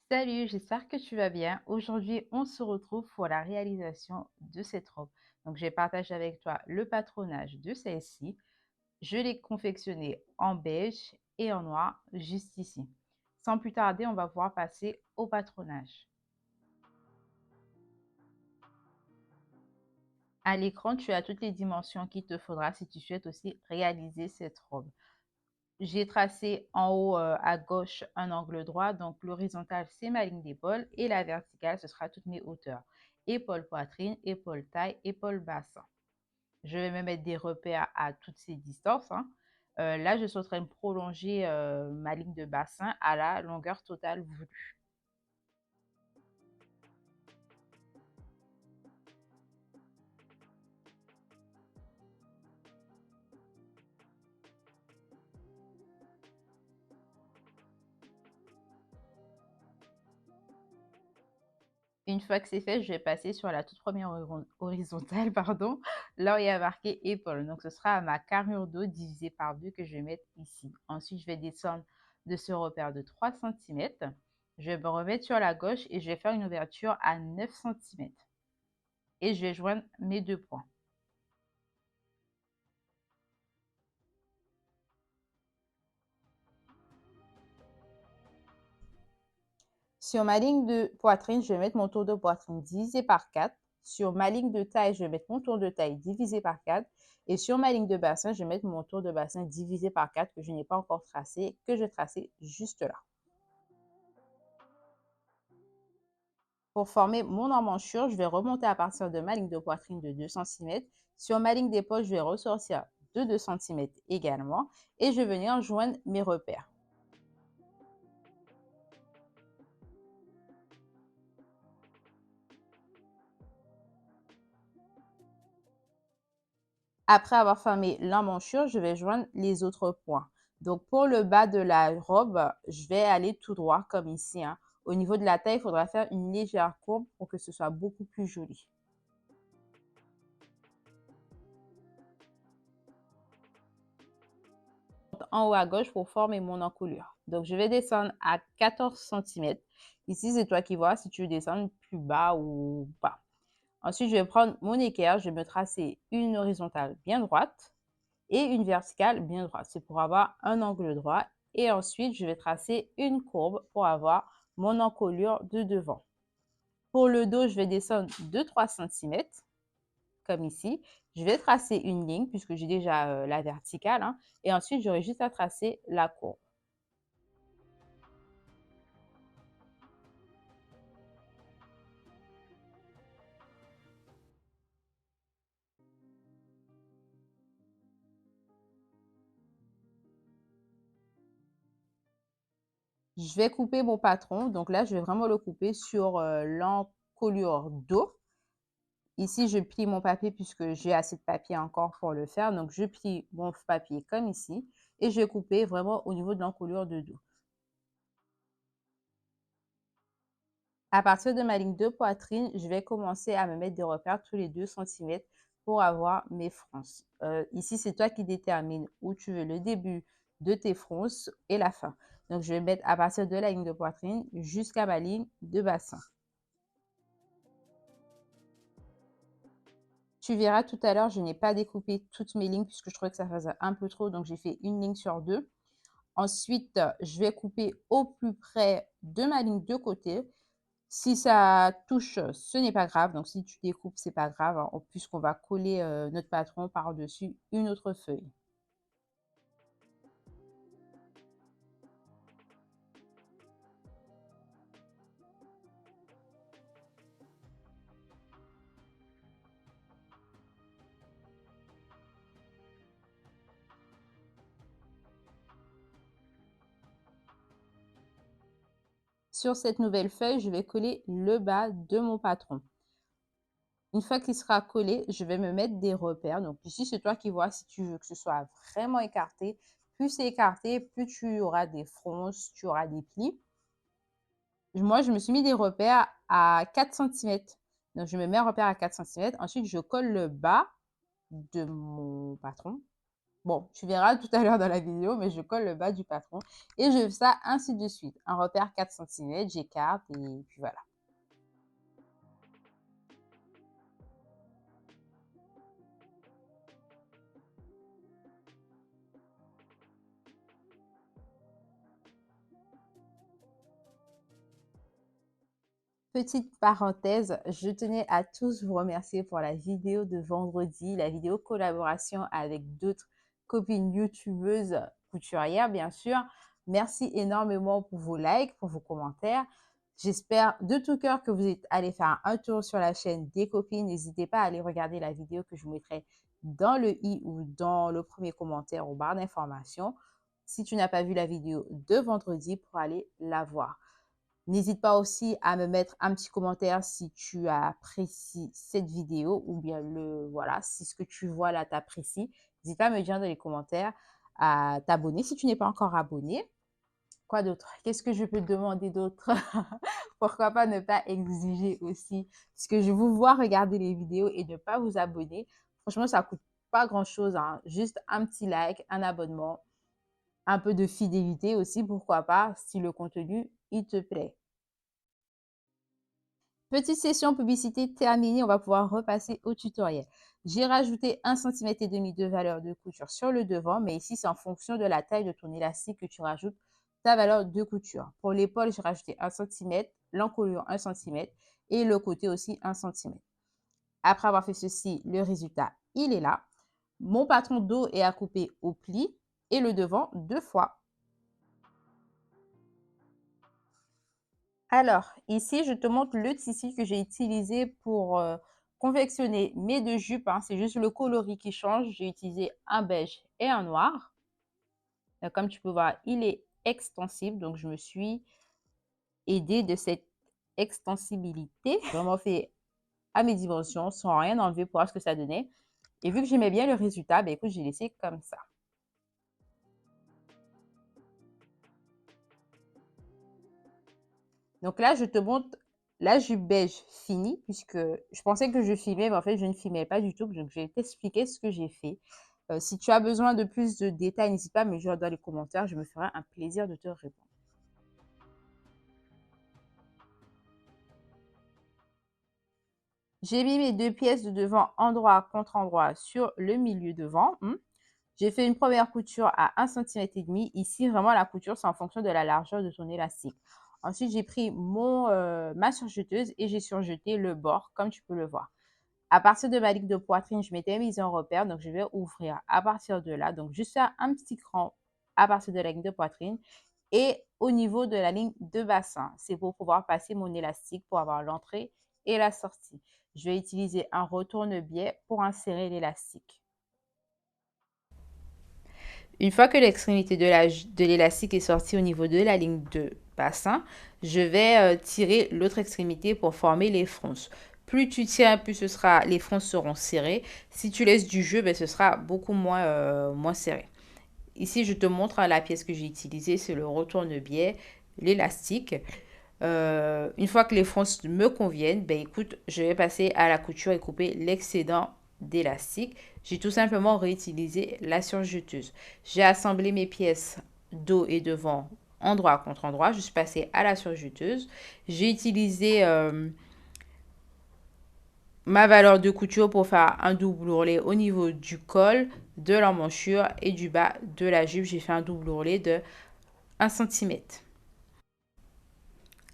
Salut, j'espère que tu vas bien. Aujourd'hui, on se retrouve pour la réalisation de cette robe. Donc, j'ai partagé avec toi le patronage de celle-ci. Je l'ai confectionnée en beige et en noir, juste ici. Sans plus tarder, on va pouvoir passer au patronage. À l'écran, tu as toutes les dimensions qu'il te faudra si tu souhaites aussi réaliser cette robe. J'ai tracé en haut à gauche un angle droit, donc l'horizontale c'est ma ligne d'épaule et la verticale ce sera toutes mes hauteurs. Épaule poitrine, épaule taille, épaule bassin. Je vais me mettre des repères à toutes ces distances, hein. Là, je suis en train de prolonger ma ligne de bassin à la longueur totale voulue. Une fois que c'est fait, je vais passer sur la toute première horizontale, pardon, là où il y a marqué épaule. Donc, ce sera à ma carrure d'eau divisée par 2 que je vais mettre ici. Ensuite, je vais descendre de ce repère de 3 cm. Je vais me remettre sur la gauche et je vais faire une ouverture à 9 cm. Et je vais joindre mes deux points. Sur ma ligne de poitrine, je vais mettre mon tour de poitrine divisé par 4. Sur ma ligne de taille, je vais mettre mon tour de taille divisé par 4. Et sur ma ligne de bassin, je vais mettre mon tour de bassin divisé par 4 que je n'ai pas encore tracé, que je vais tracer juste là. Pour former mon emmanchure, je vais remonter à partir de ma ligne de poitrine de 2 cm. Sur ma ligne d'épaule, je vais ressortir de 2 cm également. Et je vais venir joindre mes repères. Après avoir fermé l'emmanchure, je vais joindre les autres points. Donc, pour le bas de la robe, je vais aller tout droit comme ici, hein. Au niveau de la taille, il faudra faire une légère courbe pour que ce soit beaucoup plus joli. En haut à gauche pour former mon encolure. Donc, je vais descendre à 14 cm. Ici, c'est toi qui vois si tu veux descendre plus bas ou pas. Ensuite, je vais prendre mon équerre, je vais me tracer une horizontale bien droite et une verticale bien droite. C'est pour avoir un angle droit. Et ensuite, je vais tracer une courbe pour avoir mon encolure de devant. Pour le dos, je vais descendre de 3 cm, comme ici. Je vais tracer une ligne puisque j'ai déjà la verticale, hein, et ensuite, j'aurai juste à tracer la courbe. Je vais couper mon patron. Donc là, je vais vraiment le couper sur l'encolure dos. Ici, je plie mon papier puisque j'ai assez de papier encore pour le faire. Donc, je plie mon papier comme ici et je vais couper vraiment au niveau de l'encolure de dos. À partir de ma ligne de poitrine, je vais commencer à me mettre des repères tous les 2 cm pour avoir mes fronces. Ici, c'est toi qui détermines où tu veux le début de tes fronces et la fin. Donc, je vais mettre à partir de la ligne de poitrine jusqu'à ma ligne de bassin. Tu verras tout à l'heure, je n'ai pas découpé toutes mes lignes puisque je trouvais que ça faisait un peu trop. Donc, j'ai fait une ligne sur deux. Ensuite, je vais couper au plus près de ma ligne de côté. Si ça touche, ce n'est pas grave. Donc, si tu découpes, c'est pas grave, hein, puisqu'on va coller notre patron par-dessus une autre feuille. Sur cette nouvelle feuille, je vais coller le bas de mon patron. Une fois qu'il sera collé, je vais me mettre des repères. Donc ici, c'est toi qui vois si tu veux que ce soit vraiment écarté. Plus c'est écarté, plus tu auras des fronces, tu auras des plis. Moi, je me suis mis des repères à 4 cm. Donc, je me mets un repère à 4 cm. Ensuite, je colle le bas de mon patron. Bon, tu verras tout à l'heure dans la vidéo, mais je colle le bas du patron et je fais ça ainsi de suite. Un repère 4 cm, j'écarte et puis voilà. Petite parenthèse, je tenais à tous vous remercier pour la vidéo de vendredi, la vidéo collaboration avec d'autres copines youtubeuses couturières, bien sûr. Merci énormément pour vos likes, pour vos commentaires. J'espère de tout cœur que vous êtes allés faire un tour sur la chaîne des copines. N'hésitez pas à aller regarder la vidéo que je vous mettrai dans le i ou dans le premier commentaire au barre d'information. Si tu n'as pas vu la vidéo de vendredi, pour aller la voir. N'hésite pas aussi à me mettre un petit commentaire si tu apprécies cette vidéo ou bien voilà, si ce que tu vois là t'apprécie. N'hésite pas à me dire dans les commentaires, à t'abonner si tu n'es pas encore abonné. Quoi d'autre? Qu'est-ce que je peux te demander d'autre? Pourquoi pas ne pas exiger aussi? Puisque je vous vois regarder les vidéos et ne pas vous abonner. Franchement, ça coûte pas grand-chose, hein. Juste un petit like, un abonnement, un peu de fidélité aussi, pourquoi pas, si le contenu, il te plaît. Petite session publicité terminée, on va pouvoir repasser au tutoriel. J'ai rajouté 1,5 cm de valeur de couture sur le devant, mais ici, c'est en fonction de la taille de ton élastique que tu rajoutes ta valeur de couture. Pour l'épaule, j'ai rajouté 1 cm, l'encolure 1 cm et le côté aussi 1 cm. Après avoir fait ceci, le résultat, il est là. Mon patron dos est à couper au pli et le devant 2 fois. Alors, ici, je te montre le tissu que j'ai utilisé pour confectionner mes deux jupes, hein. C'est juste le coloris qui change. J'ai utilisé un beige et un noir. Comme tu peux voir, il est extensible. Donc, je me suis aidée de cette extensibilité. J'ai vraiment fait à mes dimensions sans rien enlever pour voir ce que ça donnait. Et vu que j'aimais bien le résultat, ben, écoute, j'ai laissé comme ça. Donc là, je te montre la jupe beige finie, puisque je pensais que je filmais, mais en fait, je ne filmais pas du tout. Donc, je vais t'expliquer ce que j'ai fait. Si tu as besoin de plus de détails, n'hésite pas à me dire dans les commentaires. Je me ferai un plaisir de te répondre. J'ai mis mes deux pièces de devant endroit contre endroit sur le milieu devant. J'ai fait une première couture à 1,5 cm. Ici, vraiment, la couture, c'est en fonction de la largeur de ton élastique. Ensuite, j'ai pris ma surjeteuse et j'ai surjeté le bord, comme tu peux le voir. À partir de ma ligne de poitrine, je m'étais mise en repère, donc je vais ouvrir à partir de là. Donc, juste faire un petit cran à partir de la ligne de poitrine et au niveau de la ligne de bassin. C'est pour pouvoir passer mon élastique pour avoir l'entrée et la sortie. Je vais utiliser un retourne-biais pour insérer l'élastique. Une fois que l'extrémité de l'élastique est sortie au niveau de la ligne de bassin, je vais tirer l'autre extrémité pour former les fronces. Plus tu tires, plus les fronces seront serrées. Si tu laisses du jeu, ben, ce sera beaucoup moins serré. Ici, je te montre la pièce que j'ai utilisée, c'est le retourne-biais, l'élastique. Une fois que les fronces me conviennent, ben écoute, je vais passer à la couture et couper l'excédent d'élastique. J'ai tout simplement réutilisé la surjeteuse. J'ai assemblé mes pièces dos et devant endroit contre endroit. Je suis passée à la surjeteuse. J'ai utilisé ma valeur de couture pour faire un double ourlet au niveau du col, de l'emmanchure et du bas de la jupe. J'ai fait un double ourlet de 1 cm.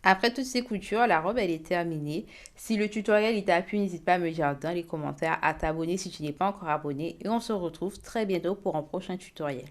Après toutes ces coutures, la robe, elle est terminée. Si le tutoriel t'a plu, n'hésite pas à me dire dans les commentaires, à t'abonner si tu n'es pas encore abonné. Et on se retrouve très bientôt pour un prochain tutoriel.